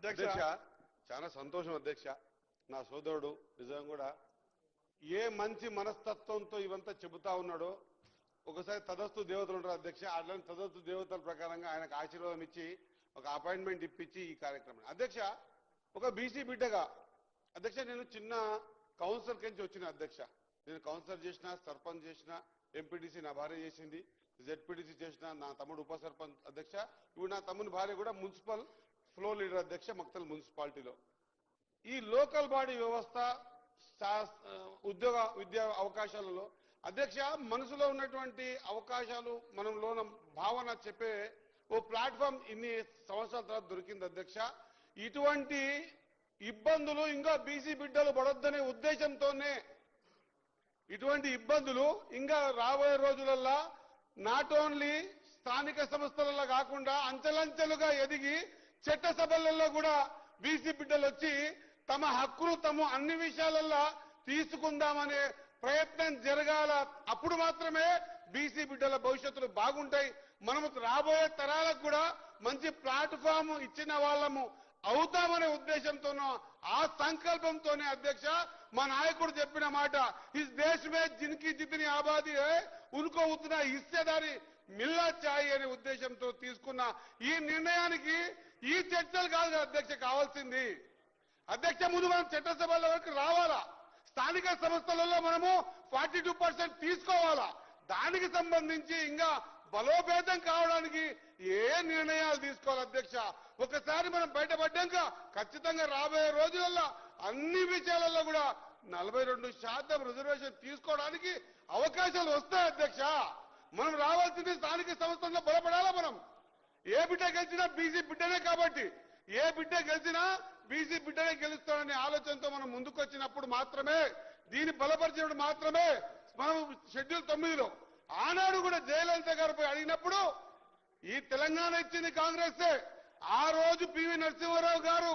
అధ్యక్ష చాలా సంతోషం అధ్యక్ష. నా సోదరుడు నిజంగా కూడా ఏ మంచి మనస్తత్వంతో ఇవంతా చెబుతా ఉన్నాడో. ఒకసారి తదస్తు దేవతలు ఉంటారు అధ్యక్ష, అట్లాంటి తదస్తు దేవతల ప్రకారంగా ఆయనకు ఆశీర్వాదం ఇచ్చి ఒక అపాయింట్మెంట్ ఇప్పించి ఈ కార్యక్రమం అధ్యక్ష ఒక బీసీ బిడ్డగా అధ్యక్ష నేను చిన్న కౌన్సిలర్ కించి వచ్చిన అధ్యక్ష. నేను కౌన్సిలర్ చేసిన, సర్పంచ్ చేసిన, ఎంపీటీసీ నా భార్య చేసింది, జెడ్పీటీసీ చేసిన, నా తమ్ముడు ఉప సర్పంచ్ అధ్యక్ష. ఇప్పుడు నా తమ్ముని భార్య కూడా మున్సిపల్ ఫ్లోర్ లీడర్ అధ్యక్ష మక్తల్ మున్సిపాలిటీలో. ఈ లోకల్ బాడీ వ్యవస్థ విద్యా అవకాశాలలో అధ్యక్ష మనసులో ఉన్నటువంటి అవకాశాలు మనంలో భావన చెప్పే ఓ ప్లాట్ఫామ్ ఇన్ని సంవత్సరాల తర్వాత దొరికింది అధ్యక్ష. ఇటువంటి ఇబ్బందులు ఇంకా బీసీ బిడ్డలు పడొద్దనే ఉద్దేశంతోనే ఇటువంటి ఇబ్బందులు ఇంకా రాబోయే రోజులలో నాట్ ఓన్లీ స్థానిక సంస్థలలో కాకుండా అంచెలంచెలుగా ఎదిగి చట్టసభలలో కూడా బీసీ బిడ్డలు వచ్చి తమ హక్కులు తమ అన్ని విషయాలలో తీసుకుందామనే ప్రయత్నం జరగాల. అప్పుడు మాత్రమే బీసీ బిడ్డల భవిష్యత్తులు బాగుంటాయి. మనము రాబోయే తరాలకు కూడా మంచి ప్లాట్ఫామ్ ఇచ్చిన వాళ్ళము అవుతామనే ఉద్దేశంతోనో ఆ సంకల్పంతోనే అధ్యక్ష మా నాయకుడు చెప్పిన మాట ఇస్ దేశ్ మే జిన్కి జితని ఆబాదీ హై ఉన్కో ఉतना హిస్సేదారి మిల్లా చాయి అనే ఉద్దేశంతో తీసుకున్న ఈ నిర్ణయానికి ఈ చర్చలు కాదు అధ్యక్ష కావాల్సింది. అధ్యక్ష ముందు మనం చట్టసభల వరకు రావాలా, స్థానిక సంస్థలలో మనము 42% తీసుకోవాలా. దానికి సంబంధించి ఇంకా బలోపేతం కావడానికి ఏ నిర్ణయాలు తీసుకోవాలి అధ్యక్ష. ఒకసారి మనం బయటపడ్డాక ఖచ్చితంగా రాబోయే రోజులలో అన్ని విషయాలలో కూడా 42% రిజర్వేషన్ తీసుకోవడానికి అవకాశాలు వస్తాయి అధ్యక్ష. మనం రావాల్సింది స్థానిక సంస్థల్లో బలపడాలా. మనం ఏ బిడ్డ గెలిచినా బీసీ బిడ్డనే కాబట్టి ఏ బిడ్డ గెలిచినా బీసీ బిడ్డనే గెలుస్తాడనే ఆలోచనతో మనం ముందుకు వచ్చినప్పుడు మాత్రమే దీన్ని బలపరిచినప్పుడు మాత్రమే మనం షెడ్యూల్ 9లో ఆనాడు కూడా జయలలిత గారిపై అడిగినప్పుడు ఈ తెలంగాణ ఇచ్చింది కాంగ్రెస్. ఆ రోజు పివి నరసింహారావు గారు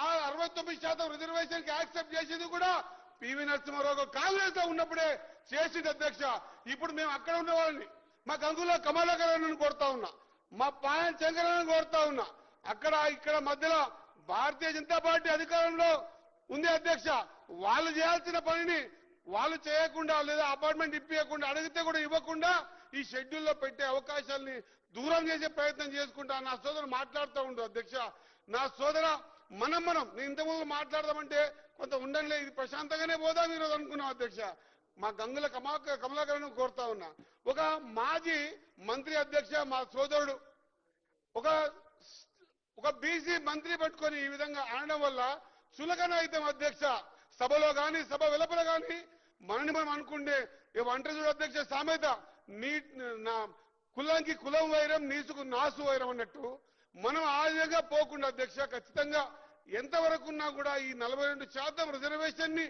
ఆ 69% రిజర్వేషన్ కి యాక్సెప్ట్ చేసింది కూడా పివి నరసింహారావు గారు కాంగ్రెస్ లో ఉన్నప్పుడే చేసింది అధ్యక్ష. ఇప్పుడు మేము అక్కడ ఉన్న వాళ్ళని మా గంగుల కమలాకరణ కోరుతా ఉన్నా, మా పాయన్ శంకరని కోరుతా ఉన్నా. అక్కడ ఇక్కడ మధ్యలో భారతీయ జనతా పార్టీ అధికారంలో ఉంది అధ్యక్ష. వాళ్ళు చేయాల్సిన పనిని వాళ్ళు చేయకుండా లేదా అపార్ట్మెంట్ ఇప్పించకుండా అడిగితే కూడా ఇవ్వకుండా ఈ షెడ్యూల్లో పెట్టే అవకాశాలని దూరం చేసే ప్రయత్నం చేసుకుంటా నా సోదరు మాట్లాడుతూ ఉండు అధ్యక్ష. నా సోదర మనం నేను ఇంతకుముందు మాట్లాడదామంటే కొంత ఉండంలే ఇది ప్రశాంతంగానే పోదాం ఈరోజు అనుకున్నాం అధ్యక్ష. మా గంగుల కమలాకరణ కోరుతా ఉన్నా. ఒక మాజీ మంత్రి అధ్యక్ష మా సోదరుడు ఒక బీసీ మంత్రి పట్టుకొని ఈ విధంగా అనడం వల్ల చులకన అయితాం అధ్యక్ష. సభలో కానీ సభ వెలుపల కానీ మనని మనం అనుకుంటే ఏమంటారు చూడు అధ్యక్ష సామెత, నా కులానికి కులం వైరం నీసుకు నాసు వైరం అన్నట్టు మనం ఆ విధంగా పోకుండా అధ్యక్ష ఖచ్చితంగా ఎంతవరకు ఉన్నా కూడా ఈ 42% రిజర్వేషన్ ని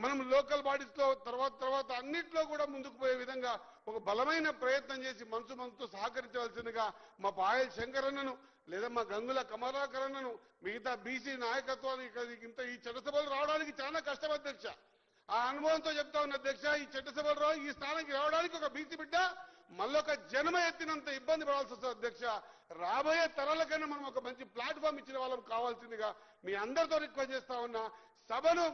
మనం లోకల్ బాడీస్ లో తర్వాత అన్నిట్లో కూడా ముందుకు పోయే విధంగా ఒక బలమైన ప్రయత్నం చేసి మనసుతో సహకరించవలసిందిగా మా పాయల్ శంకరన్నను లేదా మా గంగుల కమలాకరన్నను మిగతా బీసీ నాయకత్వానికి ఇంత ఈ చట్టసభలు రావడానికి చాలా కష్టం అధ్యక్ష. ఆ అనుభవంతో చెప్తా ఉన్న అధ్యక్ష ఈ చట్టసభలు ఈ స్థానానికి రావడానికి ఒక బీసీ బిడ్డ మళ్ళొక జన్మ ఎత్తినంత ఇబ్బంది పడాల్సి వస్తుంది అధ్యక్ష. రాబోయే తరాలకైనా మనం ఒక మంచి ప్లాట్ఫామ్ ఇచ్చిన వాళ్ళం కావాల్సిందిగా మీ అందరితో రిక్వెస్ట్ చేస్తా ఉన్నా. సభను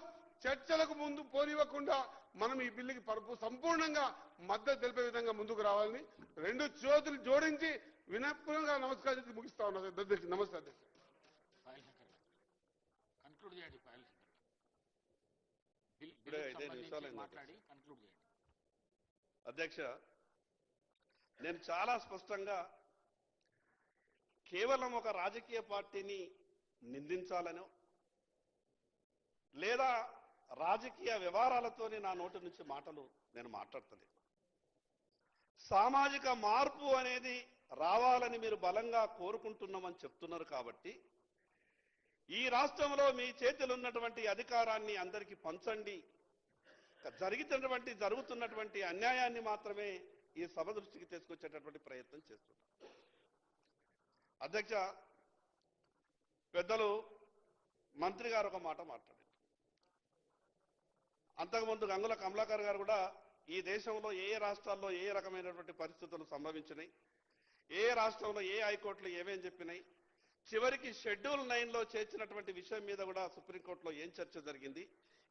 చర్చలకు ముందు పోనివ్వకుండా మనం ఈ బిల్లుకి సంపూర్ణంగా మద్దతు తెలిపే విధంగా ముందుకు రావాలని 2 చేతులు జోడించి వినమ్రంగా నమస్కారం ముగిస్తా ఉన్నా అధ్యక్ష. నమస్తే అధ్యక్ష. అధ్యక్ష నేను చాలా స్పష్టంగా కేవలం ఒక రాజకీయ పార్టీని నిందించాలనో లేదా రాజకీయ వ్యవహారాలతోనే నా నోటి నుంచి మాటలు నేను మాట్లాడతలేదు. సామాజిక మార్పు అనేది రావాలని మీరు బలంగా కోరుకుంటున్నామని చెప్తున్నారు కాబట్టి ఈ రాష్ట్రంలో మీ చేతిలో ఉన్నటువంటి అధికారాన్ని అందరికీ పంచండి, జరుగుతున్నటువంటి అన్యాయాన్ని మాత్రమే ఈ సభ దృష్టికి తీసుకొచ్చేటటువంటి ప్రయత్నం చేస్తున్నారు. అధ్యక్ష పెద్దలు మంత్రి గారు ఒక మాట మాట్లాడారు. అంతకుముందు గంగుల కమలాకర్ గారు కూడా ఈ దేశంలో ఏ రాష్ట్రాల్లో ఏ రకమైనటువంటి పరిస్థితులు సంభవించినాయి, ఏ రాష్ట్రంలో ఏ హైకోర్టులు ఏమేం చెప్పినాయి, చివరికి షెడ్యూల్ 9లో చేర్చినటువంటి విషయం మీద కూడా సుప్రీంకోర్టులో ఏం చర్చ జరిగింది,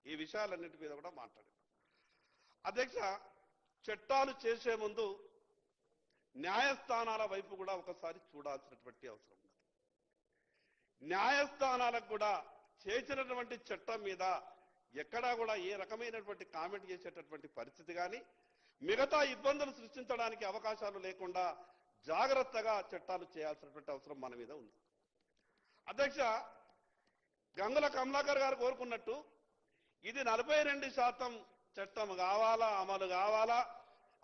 ఈ విషయాలన్నిటి మీద కూడా మాట్లాడారు. అధ్యక్ష, చట్టాలు చేసే ముందు న్యాయస్థానాల వైపు కూడా ఒకసారి చూడాల్సినటువంటి అవసరం ఉంది. న్యాయస్థానాలకు కూడా చేసినటువంటి చట్టం మీద ఎక్కడా కూడా ఏ రకమైనటువంటి కామెంట్ చేసేటటువంటి పరిస్థితి కానీ మిగతా ఇబ్బందులు సృష్టించడానికి అవకాశాలు లేకుండా జాగ్రత్తగా చట్టాలు చేయాల్సినటువంటి అవసరం మన మీద ఉంది. అధ్యక్ష, గంగుల కమలాకర్ గారు కోరుకున్నట్టు ఇది 42% చట్టం కావాలా, అమలు కావాలా,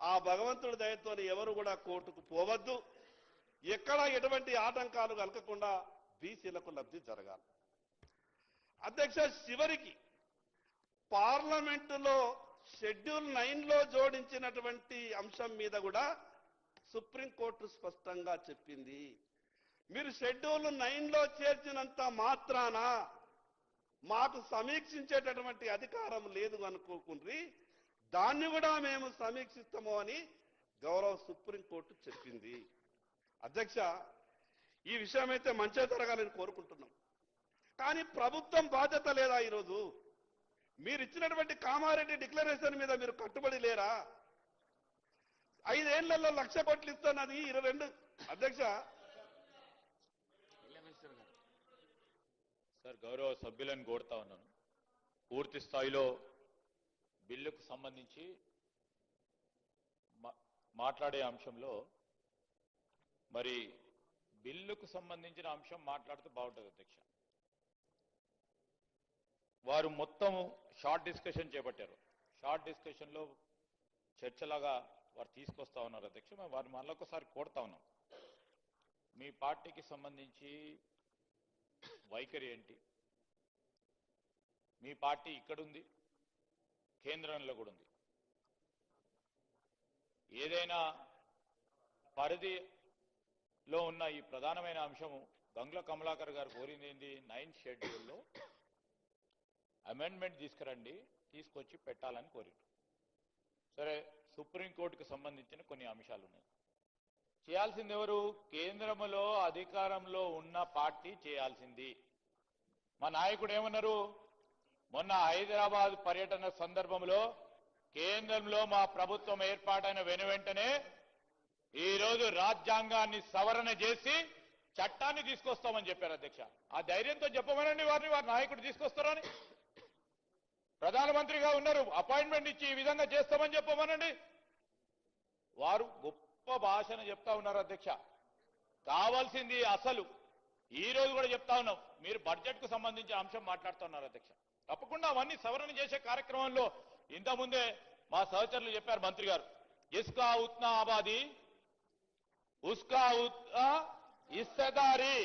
ఆ భగవంతుడి దయతో ఎవరు కూడా కోర్టుకు పోవద్దు, ఎక్కడ ఎటువంటి ఆటంకాలు కలగకుండా బీసీలకు లబ్ధి జరగాలి. అధ్యక్ష, చివరికి పార్లమెంటులో షెడ్యూల్ 9లో జోడించినటువంటి అంశం మీద కూడా సుప్రీంకోర్టు స్పష్టంగా చెప్పింది. మీరు షెడ్యూల్ 9లో చేర్చినంత మాత్రాన మాకు సమీక్షించేటటువంటి అధికారం లేదు అనుకోకుండ్రి, దాన్ని కూడా మేము సమీక్షిస్తాము అని గౌరవ సుప్రీంకోర్టు చెప్పింది. అధ్యక్ష, ఈ విషయం అయితే మంచిగా జరగాలని కోరుకుంటున్నాం. కానీ ప్రభుత్వం బాధ్యత లేదా? ఈరోజు మీరు ఇచ్చినటువంటి కామారెడ్డి డిక్లరేషన్ మీద మీరు కట్టుబడి లేరా? 5 ఏళ్లలో 1,00,000 కోట్లు ఇస్తున్నది 22. అధ్యక్ష, సార్, గౌరవ సభ్యులను కోరుతా ఉన్నాను, పూర్తి స్థాయిలో బిల్లుకు సంబంధించి మాట్లాడే అంశంలో మరి బిల్లుకు సంబంధించిన అంశం మాట్లాడితే బాగుంటుంది. అధ్యక్ష, వారు మొత్తం షార్ట్ డిస్కషన్ చేపట్టారు. షార్ట్ డిస్కషన్లో చర్చలాగా వారు తీసుకొస్తా ఉన్నారు. అధ్యక్ష, మేము వారిని మళ్ళొకసారి కోరుతా ఉన్నాం, మీ పార్టీకి సంబంధించి వైఖరి ఏంటి? మీ పార్టీ ఇక్కడుంది, కేంద్రంలో కూడా ఉంది. ఏదైనా పరిధిలో ఉన్న ఈ ప్రధానమైన అంశము గంగుల కమలాకర్ గారు కోరింది ఏంటి? 9th షెడ్యూల్లో అమెండ్మెంట్ తీసుకురండి, తీసుకొచ్చి పెట్టాలని కోరింది. సరే, సుప్రీంకోర్టుకు సంబంధించిన కొన్ని అంశాలు ఉన్నాయి. చేయాల్సింది ఎవరు? కేంద్రంలో అధికారంలో ఉన్న పార్టీ చేయాల్సింది. మా నాయకుడు ఏమన్నారు? మొన్న హైదరాబాద్ పర్యటన సందర్భంలో కేంద్రంలో మా ప్రభుత్వం ఏర్పాటైన వెనువెంటనే ఈరోజు రాజ్యాంగాన్ని సవరణ చేసి చట్టాన్ని తీసుకొస్తామని చెప్పారు. అధ్యక్ష, ఆ ధైర్యంతో చెప్పమనండి వారిని, వారి నాయకుడు తీసుకొస్తారని. ప్రధానమంత్రిగా ఉన్నారు, అపాయింట్మెంట్ ఇచ్చి ఈ విధంగా చేస్తామని చెప్పమనండి. వారు గొప్ప భాషను చెప్తా ఉన్నారు. అధ్యక్ష, కావాల్సింది అసలు ఈ రోజు కూడా చెప్తా ఉన్నాం, మీరు బడ్జెట్ కు సంబంధించిన అంశం మాట్లాడుతున్నారు. అధ్యక్ష, తప్పకుండా అవన్నీ సవరణ చేసే కార్యక్రమంలో ఇంతకుముందే మా సహచరులు చెప్పారు, మంత్రి గారు, ఇస్కా ఉత్నా ఆబాదీ ఉస్కా ఉత్నా హిస్సేదారీ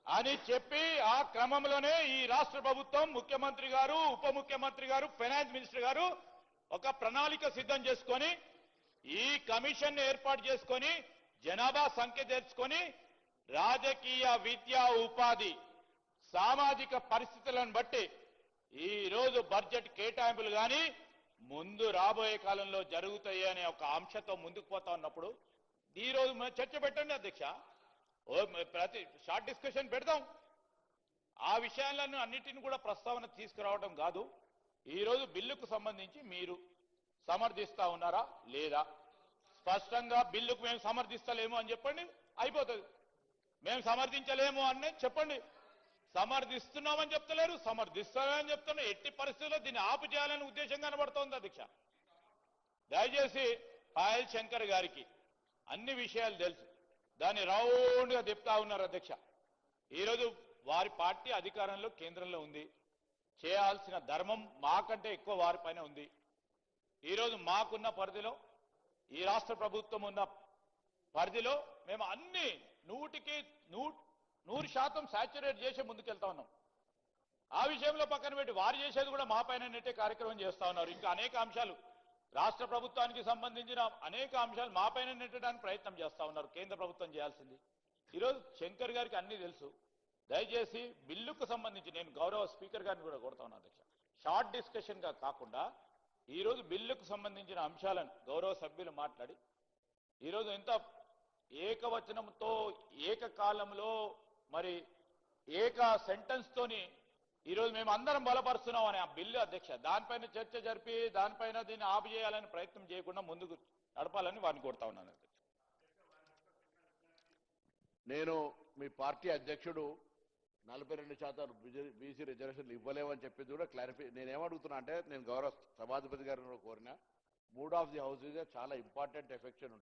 అని చెప్పి ఆ క్రమంలోనే ఈ రాష్ట్ర ప్రభుత్వం, ముఖ్యమంత్రి గారు, ఉప ముఖ్యమంత్రి గారు, ఫైనాన్స్ మినిస్టర్ గారు ఒక ప్రణాళిక సిద్ధం చేసుకొని ఈ కమిషన్ ఏర్పాటు చేసుకొని జనాభా సంఖ్య తెచ్చుకొని రాజకీయ, విద్యా, ఉపాధి, సామాజిక పరిస్థితులను బట్టి ఈ రోజు బడ్జెట్ కేటాయింపులు కానీ ముందు రాబోయే కాలంలో జరుగుతాయి అనే ఒక అంశంతో ముందుకు పోతా ఉన్నప్పుడు ఈ రోజు చర్చ పెట్టండి. అధ్యక్ష, ప్రతి షార్ట్ డిస్కషన్ పెడదాం. ఆ విషయాలను అన్నిటిని కూడా ప్రస్తావన తీసుకురావడం కాదు. ఈరోజు బిల్లుకు సంబంధించి మీరు సమర్థిస్తా ఉన్నారా లేదా? స్పష్టంగా బిల్లుకు మేము సమర్థిస్తలేము అని చెప్పండి, అయిపోతుంది. మేము సమర్థించలేము అని చెప్పండి. సమర్థిస్తున్నామని చెప్తలేరు, సమర్థిస్తామని చెప్తున్నా. ఎట్టి పరిస్థితుల్లో దీన్ని ఆపు చేయాలనే ఉద్దేశం కనబడుతోంది. అధ్యక్ష, దయచేసి పాయల్ శంకర్ గారికి అన్ని విషయాలు తెలుసు, దాన్ని రౌండ్గా చెప్తా ఉన్నారు. అధ్యక్ష, ఈరోజు వారి పార్టీ అధికారంలో కేంద్రంలో ఉంది, చేయాల్సిన ధర్మం మాకంటే ఎక్కువ వారిపైన ఉంది. ఈరోజు మాకున్న పరిధిలో, ఈ రాష్ట్ర ప్రభుత్వం ఉన్న పరిధిలో మేము అన్ని 100% సాచ్యురేట్ చేసి ముందుకెళ్తా ఉన్నాం. ఆ విషయంలో పక్కన పెట్టి వారు చేసేది కూడా మా పైన నెట్టే కార్యక్రమం చేస్తా ఉన్నారు. ఇంకా అనేక అంశాలు, రాష్ట్ర ప్రభుత్వానికి సంబంధించిన అనేక అంశాలు మా పైన నెట్టడానికి ప్రయత్నం చేస్తా ఉన్నారు. కేంద్ర ప్రభుత్వం చేయాల్సింది. ఈరోజు శంకర్ గారికి అన్ని తెలుసు. దయచేసి బిల్లుకు సంబంధించి నేను గౌరవ స్పీకర్ గారిని కూడా కోరుతా ఉన్నాను. అధ్యక్ష, షార్ట్ డిస్కషన్ గా కాకుండా ఈరోజు బిల్లుకు సంబంధించిన అంశాలను గౌరవ సభ్యులు మాట్లాడి ఈరోజు ఎంత ఏకవచనంతో ఏకకాలంలో మరి ఏక సెంటెన్స్ తోని ఈరోజు మేము అందరం బలపరుస్తున్నాం అనే ఆ బిల్లు అధ్యక్ష దానిపైన చర్చ జరిపి దానిపైన దీన్ని ఆపు చేయాలని ప్రయత్నం చేయకుండా ముందుకు నడపాలని వారిని కోరుతా ఉన్నాను అధ్యక్ష. నేను మీ పార్టీ అధ్యక్షుడు 42% బీసీ రిజర్వేషన్లు ఇవ్వలేవని చెప్పింది కూడా క్లారిఫై. నేనేమడుగుతున్నా అంటే నేను గౌరవ సభాధిపతి గారిని కూడా కోరిన మూడ్ ఆఫ్ ది హౌస్ చాలా ఇంపార్టెంట్ ఎఫెక్షన్